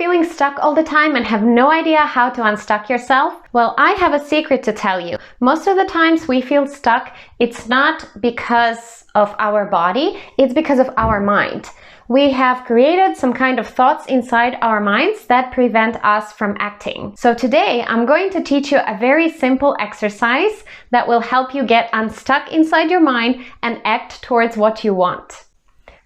feeling stuck all the time and have no idea how to unstuck yourself? Well, I have a secret to tell you. Most of the times we feel stuck, it's not because of our body, it's because of our mind. We have created some kind of thoughts inside our minds that prevent us from acting. So today I'm going to teach you a very simple exercise that will help you get unstuck inside your mind and act towards what you want.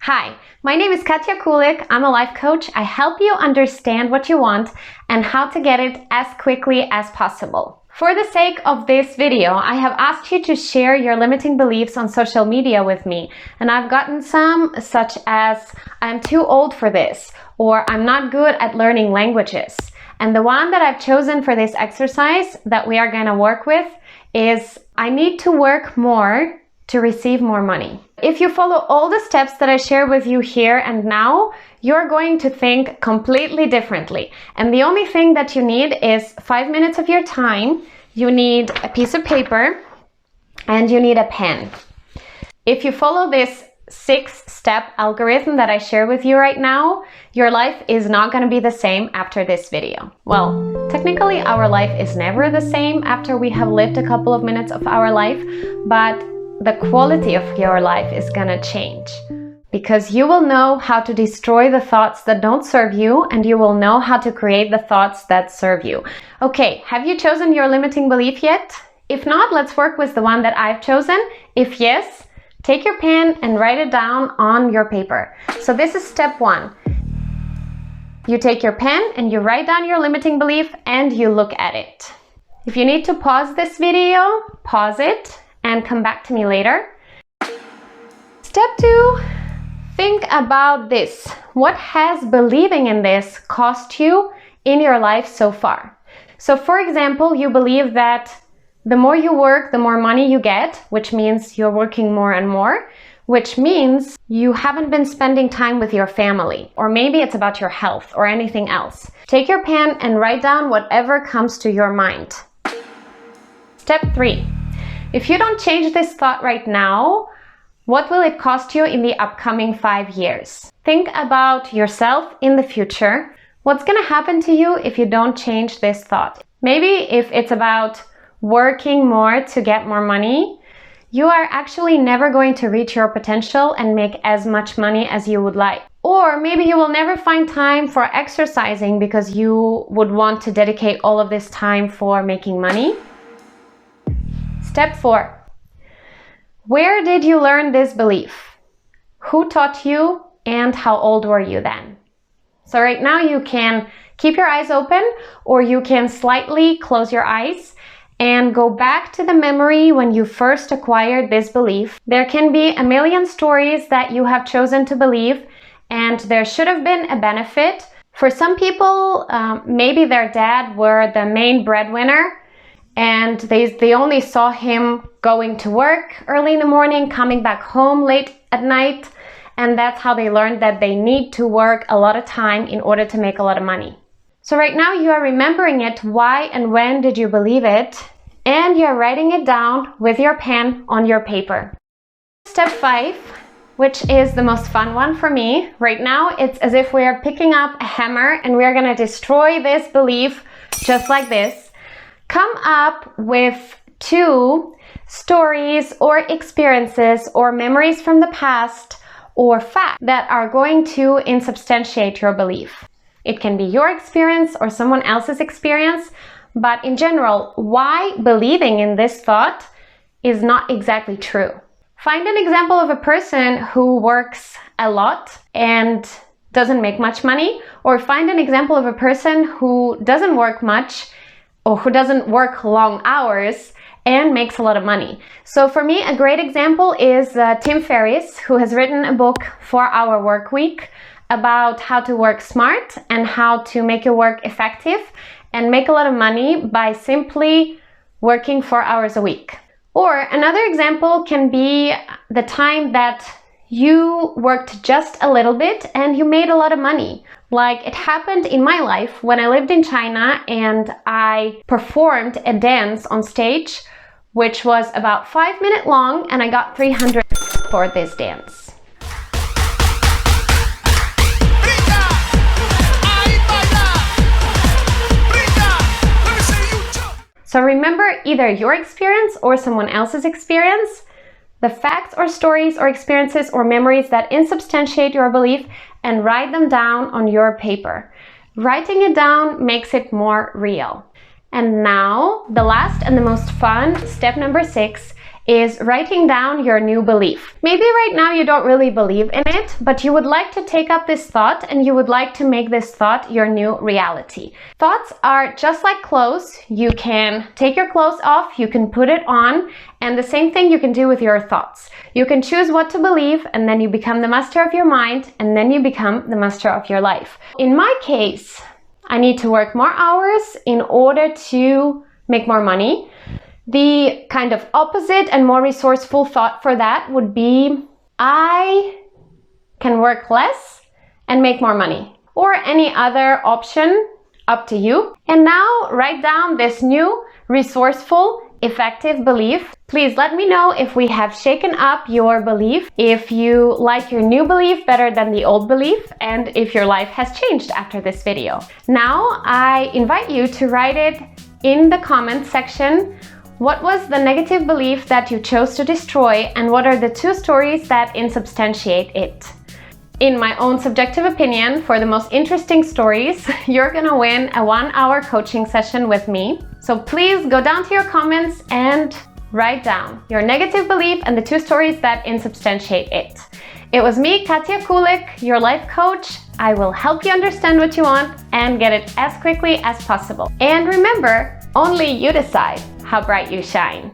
Hi, my name is Katia Kulyk. I'm a life coach. I help you understand what you want and how to get it as quickly as possible. For the sake of this video, I have asked you to share your limiting beliefs on social media with me, and I've gotten some such as I'm too old for this, or I'm not good at learning languages. And the one that I've chosen for this exercise that we are going to work with is I need to work more to receive more money. If you follow all the steps that I share with you here and now, you're going to think completely differently. And the only thing that you need is 5 minutes of your time, you need a piece of paper, and you need a pen. If you follow this 6-step algorithm that I share with you right now, your life is not going to be the same after this video. Well, technically our life is never the same after we have lived a couple of minutes of our life, but the quality of your life is gonna change because you will know how to destroy the thoughts that don't serve you, and you will know how to create the thoughts that serve you. Okay, have you chosen your limiting belief yet? If not, let's work with the one that I've chosen. If yes, take your pen and write it down on your paper. So this is step 1. You take your pen and you write down your limiting belief and you look at it. If you need to pause this video, pause it and come back to me later. Step 2, think about this. What has believing in this cost you in your life so far? So for example, you believe that the more you work, the more money you get, which means you're working more and more, which means you haven't been spending time with your family, or maybe it's about your health or anything else. Take your pen and write down whatever comes to your mind. Step 3. If you don't change this thought right now, what will it cost you in the upcoming 5 years? Think about yourself in the future. What's going to happen to you if you don't change this thought? Maybe if it's about working more to get more money, you are actually never going to reach your potential and make as much money as you would like. Or maybe you will never find time for exercising because you would want to dedicate all of this time for making money. Step 4. Where did you learn this belief? Who taught you and how old were you then? So right now you can keep your eyes open or you can slightly close your eyes and go back to the memory when you first acquired this belief. There can be a million stories that you have chosen to believe, and there should have been a benefit. For some people, maybe their dad were the main breadwinner, and they only saw him going to work early in the morning, coming back home late at night, and that's how they learned that they need to work a lot of time in order to make a lot of money. So right now you are remembering it. Why and when did you believe it? And you're writing it down with your pen on your paper. Step 5, which is the most fun one for me. Right now it's as if we are picking up a hammer and we're gonna destroy this belief just like this. Come up with 2 stories or experiences or memories from the past or facts that are going to insubstantiate your belief. It can be your experience or someone else's experience, but in general, why believing in this thought is not exactly true. Find an example of a person who works a lot and doesn't make much money, or find an example of a person who doesn't work much or who doesn't work long hours and makes a lot of money. So for me, a great example is Tim Ferriss, who has written a book, 4-Hour Workweek, about how to work smart and how to make your work effective and make a lot of money by simply working 4 hours a week. Or another example can be the time that you worked just a little bit and you made a lot of money. Like it happened in my life when I lived in China and I performed a dance on stage, which was about 5 minutes long, and I got 300 for this dance. So remember either your experience or someone else's experience, the facts or stories or experiences or memories that insubstantiate your belief, and write them down on your paper. Writing it down makes it more real. And now, the last and the most fun, step number 6, is writing down your new belief. Maybe right now you don't really believe in it, but you would like to take up this thought and you would like to make this thought your new reality. Thoughts are just like clothes. You can take your clothes off, you can put it on, and the same thing you can do with your thoughts. You can choose what to believe, and then you become the master of your mind, and then you become the master of your life. In my case, I need to work more hours in order to make more money. The kind of opposite and more resourceful thought for that would be, I can work less and make more money. Or any other option, up to you. And now write down this new, resourceful, effective belief. Please let me know if we have shaken up your belief, if you like your new belief better than the old belief, and if your life has changed after this video. Now I invite you to write it in the comment section. What was the negative belief that you chose to destroy, and what are the 2 stories that insubstantiate it? In my own subjective opinion, for the most interesting stories, you're gonna win a 1-hour coaching session with me. So please go down to your comments and write down your negative belief and the 2 stories that insubstantiate it. It was me, Katia Kulyk, your life coach. I will help you understand what you want and get it as quickly as possible. And remember, only you decide how bright you shine.